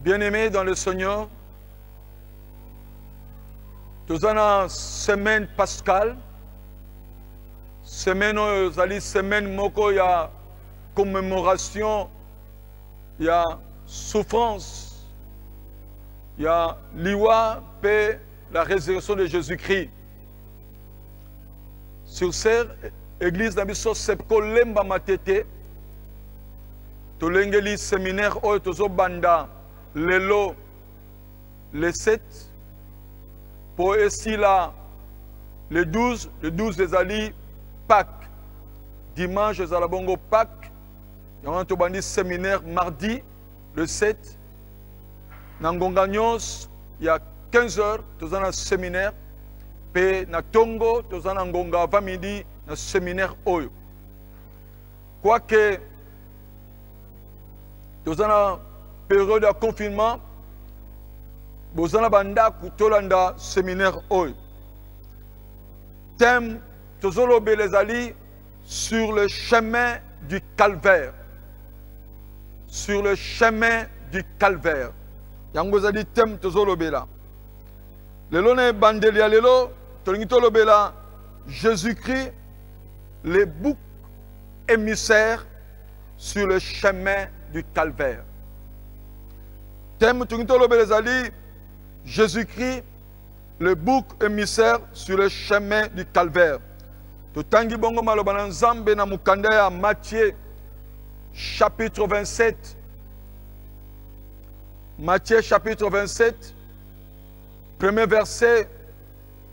Bien-aimés dans le Seigneur, nous avons une semaine pascale. Semaine moko, il y a commémoration, il y a souffrance, il y a l'iwa, paix, la résurrection de Jésus-Christ. Sur cette église, nous avons sepko lemba matete, tolengeli séminaire oyo tozo banda lelo le 7 pour ici là le 12 des alliés Pâques, dimanche des alabongo Pâques, il y a un séminaire mardi le 7, Nangonga Nyos, il y a 15 heures, nous avons un séminaire, et na Tongo, nous avons un Ngonga 20 midi, un séminaire Oyo. Quoique nous avons une période de confinement, nous avons un séminaire Oyo. Thème Tozolo Belezali sur le chemin du calvaire. Sur le chemin du calvaire. Yangozali thème Tozolo Bela. Lelo ne bandelia lelo, Tolingitolo Bela, Jésus-Christ, les boucs émissaires sur le chemin du calvaire. Thème Tolingitolo Belezali, Jésus-Christ, le bouc émissaire sur le chemin du calvaire. Totangi bongo malobana nzambe na mukanda ya Matthieu chapitre 27. Matthieu chapitre 27, premier verset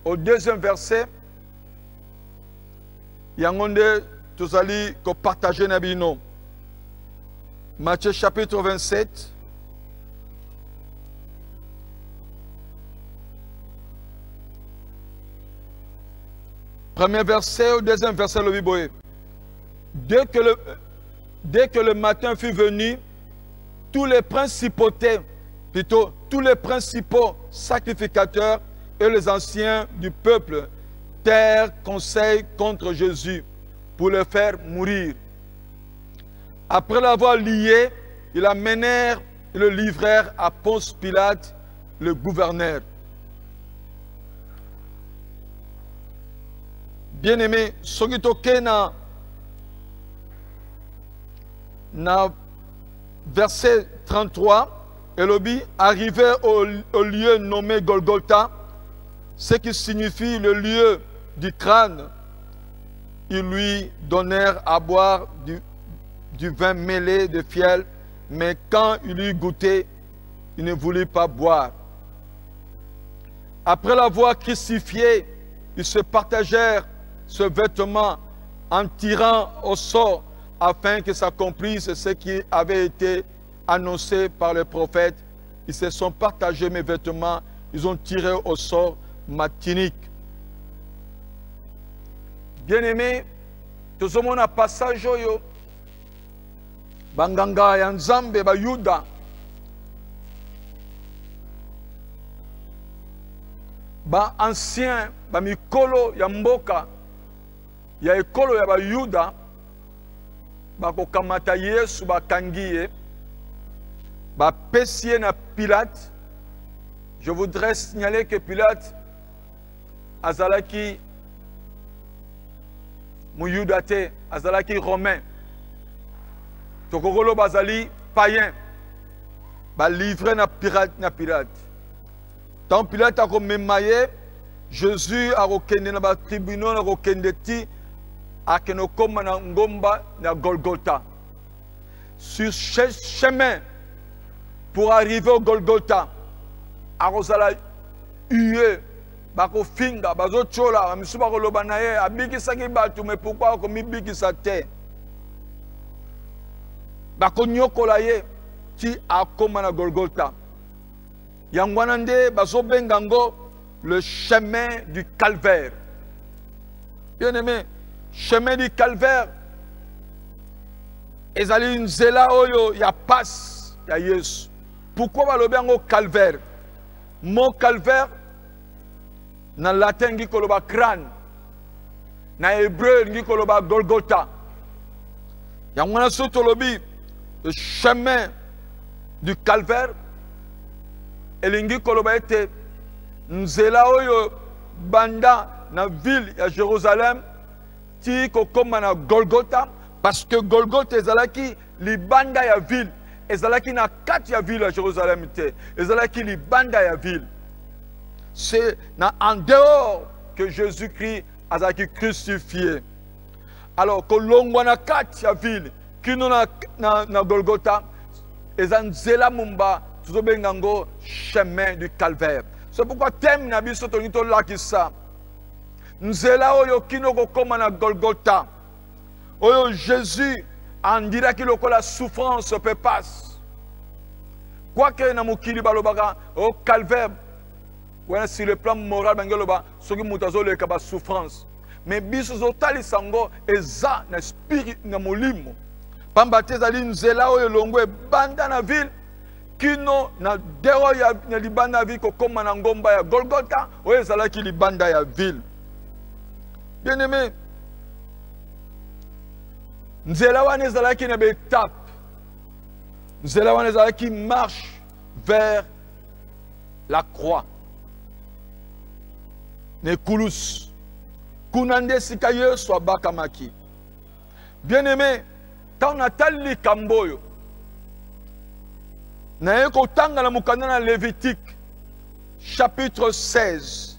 au deuxième verset. Yangonde tozali ko partager na bino. Matthieu chapitre 27. Premier verset au deuxième verset, le Biboé. Dès que le matin fut venu, tous les principaux sacrificateurs et les anciens du peuple tinrent conseil contre Jésus pour le faire mourir. Après l'avoir lié, ils l'amenèrent et le livrèrent à Ponce Pilate, le gouverneur. Bien-aimé, Sogitoke na verset 33, Elobi arrivait au lieu nommé Golgotha, ce qui signifie le lieu du crâne. Ils lui donnèrent à boire du vin mêlé de fiel, mais quand il eut goûté, il ne voulut pas boire. Après l'avoir crucifié, ils se partagèrent ce vêtement en tirant au sort afin que s'accomplisse ce qui avait été annoncé par le prophète. Ils se sont partagés mes vêtements, ils ont tiré au sort ma tunique. Bien-aimé, tout ce monde a passage yo banganga ya nzambe ba Yuda ba ancien ba mikolo ya mboka ya ekolo ya ba Yuda bakokamata Yesu bakangi ye bapesi na Pilate. Je voudrais signaler que Pilate azalaki muyuda te, azalaki romain. Tokokolo bazali païen ba livré na Pilate. Tant Pilate a komemaye Jésus a rokende na ba tribunal na rokende ti akenokoma na ngomba na Golgotha. Sur ce chemin pour arriver au Golgotha, arozala uye bako finga bazo chola misuba ko loba na ye abiki saki batu, mais pourquoi ko mibiki sa te bako nyokola ye ti akoma na Golgotha. Yangwana nde bazo bengango le chemin du calvaire. Bien aimé, chemin du calvaire ezali nzela oyo ya passe ya Yesu. Pourquoi balobi yango calvaire? Mot calvaire na latin ngi koloba crâne, na hébreu ngi koloba Golgotha. Yangwana so tolobi le chemin du calvaire elingi koloba ete nzela oyo banda na ville ya Jérusalem ti kokoma na Golgotha, parce que Golgotha ezalaki libanda ya ville, ezalaki na kati ya ville ya Jérusalem te, ezalaki libanda ya ville. C'est en dehors que Jésus-Christ a été crucifié. Alors, kolongwa na kati ya ville, kino na Golgotha, ezanzela mumba, tuzobengango chemin du calvaire. C'est pourquoi thème na biso tonito lakisa. Nzela oyo kino kokoma na Golgotha. Oyo Jésus en dira ki lokola souffrance peut passe. Quoique na mukili balobaka au calvaire, ouais, sur le plan moral bangeloba soki mutazo le kaba souffrance. Mais biso zotali sango eza na spirit na molimo. Pamba te zali nzela oyo longwe banda na ville. Kino na dero ya libanda ya ville kokoma na ngomba ya Golgotha, oyo ezalaki libanda ya ville. Bien aimé, nzela wana ezalaki na étape. Nzela wana ezalaki marche vers la croix. Nekulus. Kunande sika yesu abakamaki. Bien aimé, tant natali kamboyo. Na kotanga na mukanda na Lévitique, chapitre 16,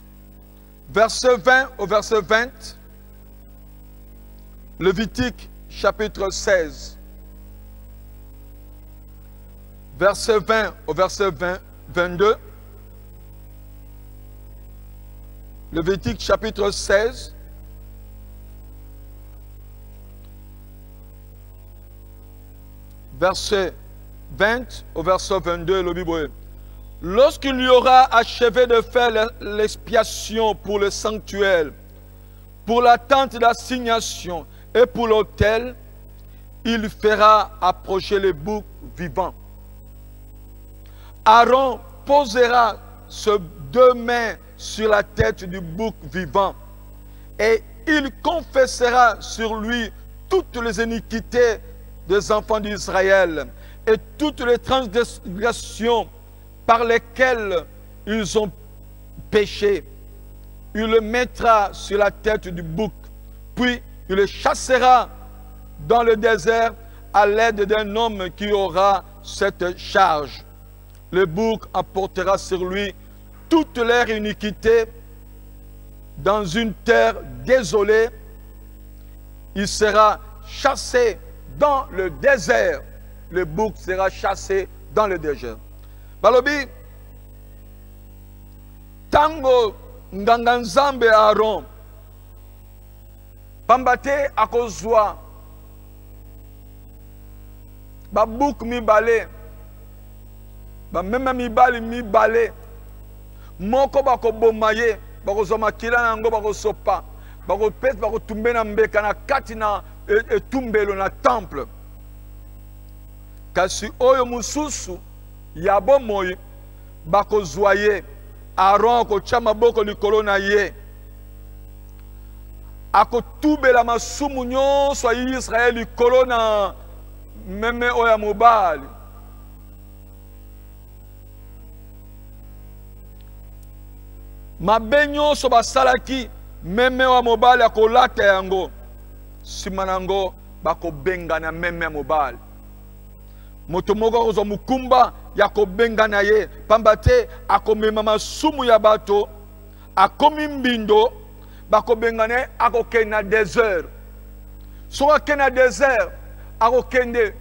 verset 20 au verset 20. Lévitique, chapitre 16, verset 20 au verset 22. Lévitique, chapitre 16, verset 20 au verset 22, le Bible. Lorsqu'il y aura achevé de faire l'expiation pour le sanctuaire, pour la tente d'assignation et pour l'autel, il fera approcher les boucs vivants. Aaron posera ses deux mains sur la tête du bouc vivant et il confessera sur lui toutes les iniquités des enfants d'Israël et toutes les transgressions par lesquelles ils ont péché. Il le mettra sur la tête du bouc, puis il le chassera dans le désert à l'aide d'un homme qui aura cette charge. Le bouc apportera sur lui toute leur iniquité dans une terre désolée. Il sera chassé dans le désert. Le bouc sera chassé dans le désert. Balobi, tango nganganzambe Aaron, pambate akozwa, babouk mi balé, même mi balé, moko bako bomaye, bako zoma kila nango bako sopa, bako pet bako tumbe na mbeka na kati na etumbelo na temple. Kasi oyo mususu yabo moyi bako zwaye Aaron ko chama boko likolo na ye ako tubela masumu nyonso ya Israel likolo na meme oya mobali. Mabe nyonso basalaki meme oya mobali akolata yango sima nango bako benga na meme ya mobali. Moto moko kozwa mukumba ya kobenga na ye pamba te akomema masumu ya bato akomi mbindo bakobenga ne akokende na désert. So akende na désert akokende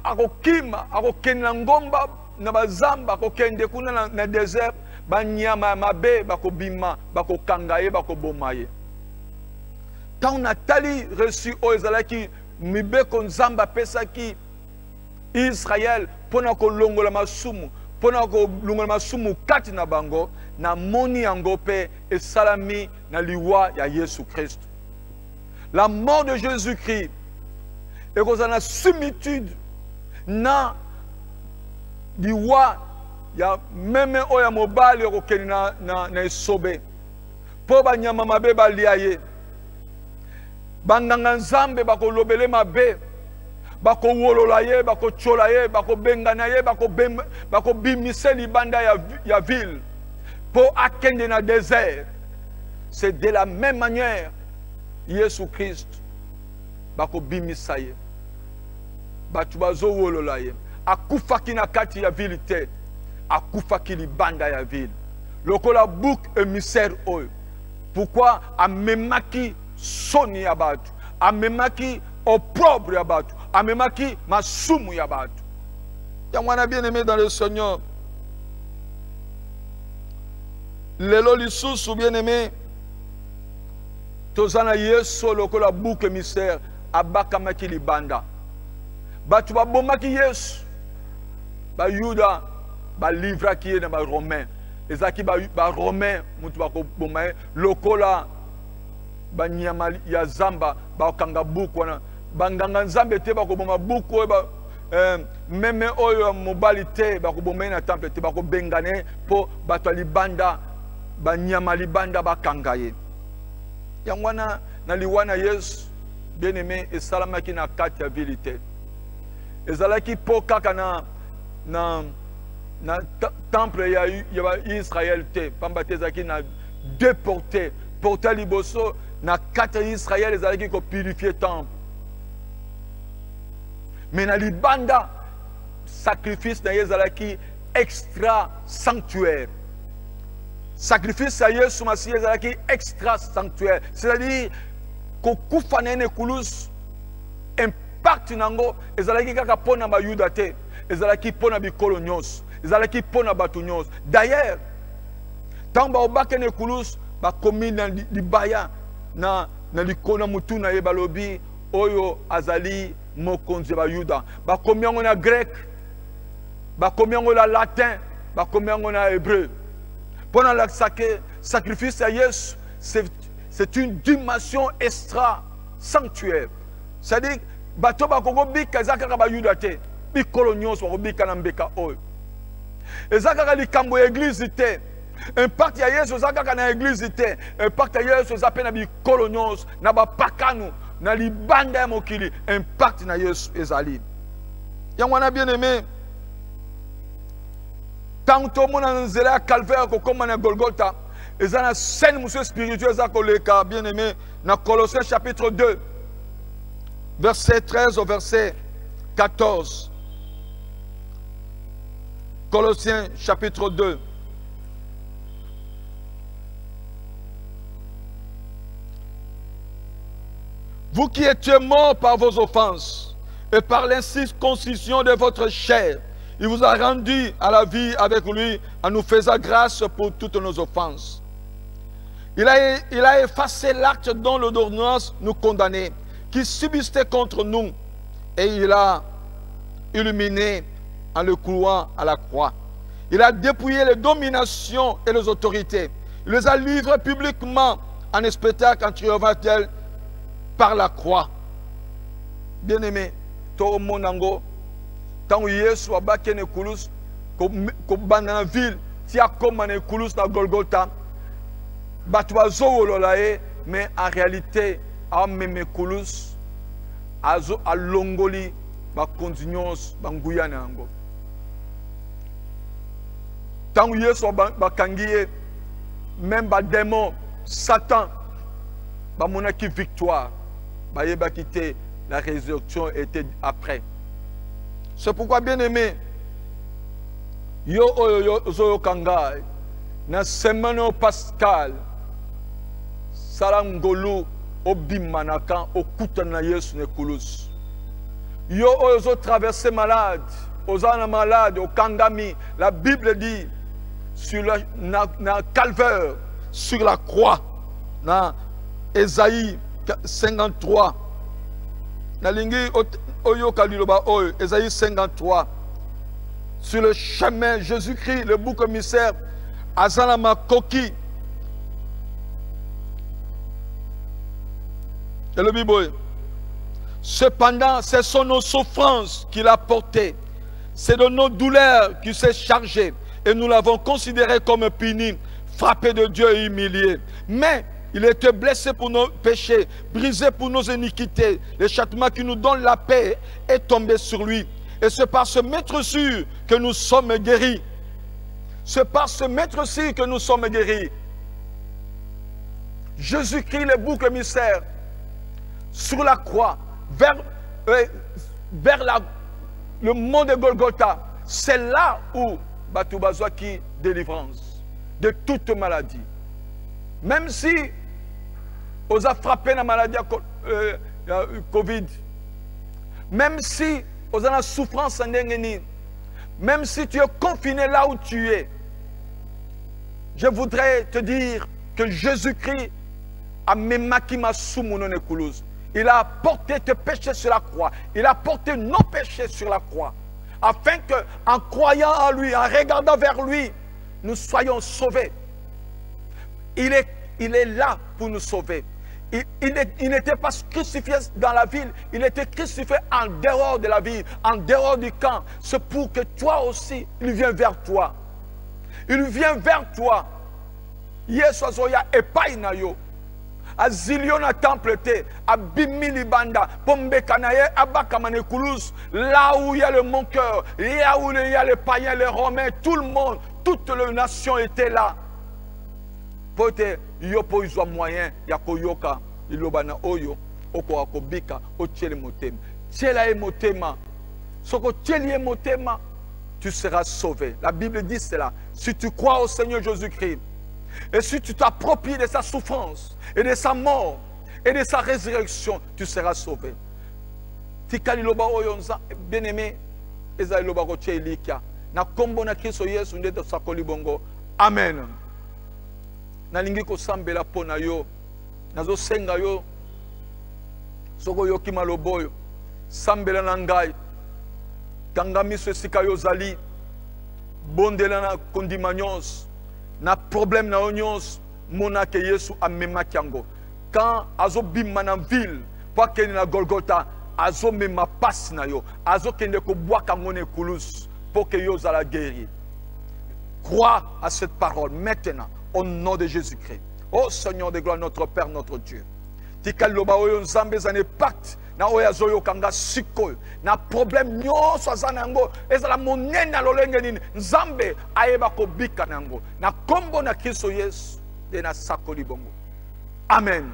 akokima akokende na ngomba na bazamba akokende kuna na désert banyama mabe bakobima bakokanga ye bakoboma ye. Tant natali reçu o ezalaki mibeko nzamba pesaki Israël pona ko longola masumu pona ko longola masumu kati na bango na moni yango pe et salami na liwa ya Yesu Christ. La mort de Jésus-Christ et cause na similitude na liwa ya meme oya mobali ko keni na esobe po banyama mabe balia ye banganga nzambe bakolobele mabe bako wolola ye, bako chola ye, bako bengana ye, bako bimise libanda ya ville pour akende na désert. C'est de la même manière Jésus Christ bako bimisa ye. Batu bazo wolola ye. Akufaki na kati ya ville te. Akufaki libanda ya ville. Lokola bouc émissaire oyo. Pourquoi amemaki soni ya batu, amemaki opprobre ya batu, amemaki masumu ya batu. Yamwana bien-aimé dans le Seigneur. Lelo lisusu bien-aimé. Tozana Yesu lokola bouc émissaire abakamaki libanda. Batu babomaki Yesu. Ba Yuda ba livra ki ye na ba Romain. Ezaki ba Romain mutu bako bomaye lokola ba nyama ya zamba ba kanga buku wana banganga nzambe te bako boma buku ba meme oyo mobali te bako bomaye na temple te bako bengane po bato libanda ba nyama libanda ba kanga ye. Yangwana na liwana Yesu bien-aimé esalamaki na kati ya vilite. Ezalaki po kaka na temple ya Israël te pamba te zaki na déporté porté liboso na kati Israël ezalaki ko purifier temple. Mais na libanda sacrifice na ezalaki extra sanctuaire. Sacrifice ya Yesu Masihi ezalaki extra sanctuaire, c'est-à-dire ko kufa na ene kulus impact nango ezalaki kaka pona ba Yuda te, ezalaki pona bikolo nyonso, ezalaki pona batu nyonso. D'ailleurs, tant ba obake ne kulus ba komi na libaya na likona mutu na ye balobi oyo azali mokonzi ba Yuda. Ba komi yango na grec, ba komi yango na latin, ba komi yango na hébreu. Pendant le sacrifice à Yesu, c'est une dimension extra sanctuaire. C'est-à-dire, bato bakoko bika ezaka ba Yuda te, bikolo nyonso bakobika na mbeka oyo. Ezaka likambo église te. Impact ya Yesu ezaka na église te. Impact ya Yesu ezapena na bikolo nyonso na bapakanu na libanda ya mokili. Impact na Yesu ezali. Yangwana bien-aimé. Tant que tout le monde a calvaire comme na Golgotha, et ça na scène monsieur spirituel ça koleka bien-aimé dans Colossiens chapitre 2 verset 13 au verset 14. Colossiens chapitre 2 Vous qui étiez morts par vos offenses et par l'incirconcision de votre chair, il vous a rendu à la vie avec lui en nous faisant grâce pour toutes nos offenses. Il a effacé l'acte dont l'ordonnance nous condamnait, qui subsistait contre nous, et il a illuminé en le clouant à la croix. Il a dépouillé les dominations et les autorités. Il les a livrées publiquement en spectacle en triomphateur par la croix. Bien-aimé, tout monango. Tant que Yesu abaki ne kulus ko bana ville ti akoma ne kulus na Golgotha batu bazolola ye mais en réalité a meme kulus azo alongoli ba continuous banguya nango. Tant que Yesu bakangi même ba démon Satan ba monaki victoire ba yeba kité la résurrection était après. C'est pourquoi, bien-aimé, yo zo kangai na semaine pascal salangolu obimanaka okutana Yesu ne kulus. Yo zo traverser malade, ozana malade au kangami. La Bible dit sur na calvaire, sur la croix, na Ésaïe 53. Na lingi Oyo Kaliloba Oyo, Ésaïe 53. Sur le chemin, Jésus-Christ, le bouc émissaire, Azalama Koki. Et le Bible. Cependant, ce sont nos souffrances qu'il a portées. C'est de nos douleurs qu'il s'est chargé. Et nous l'avons considéré comme puni, frappé de Dieu et humilié. Mais Il était blessé pour nos péchés, brisé pour nos iniquités. Le châtiment qui nous donne la paix est tombé sur lui. Et c'est par ce maître sûr que nous sommes guéris. C'est par ce maître sûr que nous sommes guéris. Jésus-Christ, le bouc émissaire, sur la croix, vers le mont de Golgotha. C'est là où Batoubazoa qui délivrance de toute maladie. Même si on a frappé la maladie Covid, même si on a la souffrance en Ndengeni, même si tu es confiné là où tu es, je voudrais te dire que Jésus-Christ a il a porté tes péchés sur la croix. Il a porté nos péchés sur la croix. Afin que, en croyant en lui, en regardant vers lui, nous soyons sauvés. Il est là pour nous sauver. Il n'était pas crucifié dans la ville, il était crucifié en dehors de la ville, en dehors du camp. C'est pour que toi aussi, il vient vers toi. Il vient vers toi. Yesu azoya epai na yo. Azilio na temple te, abimili banda, pombe kanaye, abakamane kulus, là où il y a le mon cœur, là où il y a les païens, les romains, tout le monde, toute la nation était là. Pote yopo izwa moyen ya koyoka ilobana oyo oko akobika otiele motema. Tiela e motema. Soko tieli e motema, tu seras sauvé. La Bible dit cela. Si tu crois au Seigneur Jésus-Christ et si tu t'appropries de sa souffrance et de sa mort et de sa résurrection, tu seras sauvé. Tikali loba oyo nza bien-aimé eza loba ko tielikia na kombo na Kristo Yesu ndeto sakoli bongo. Amen. Nalingi kosambela pona yo nazo senga yo soko yo kimaloboyo sambela na ngai kanga miso esika yo zali bondela na kondima nyonso na problème na nyonso mona ke Yesu amemaki yango quand azo bima na ville po akende na Golgotha azo mema pasi na yo azo kende kobwaka ngone kulus po ke yo zala guéri. Crois à cette parole maintenant au nom de Jésus-Christ. Oh Seigneur de gloire, notre Père, notre Dieu. Tikaloba oyo nzambe zane pacte na oya zoyo kanga siko na problème nyonso azanango ezala monene na lolenge nini nzambe ayeba kobika nango na kombo na Kristo Yesu de na sakoli bongo. Amen.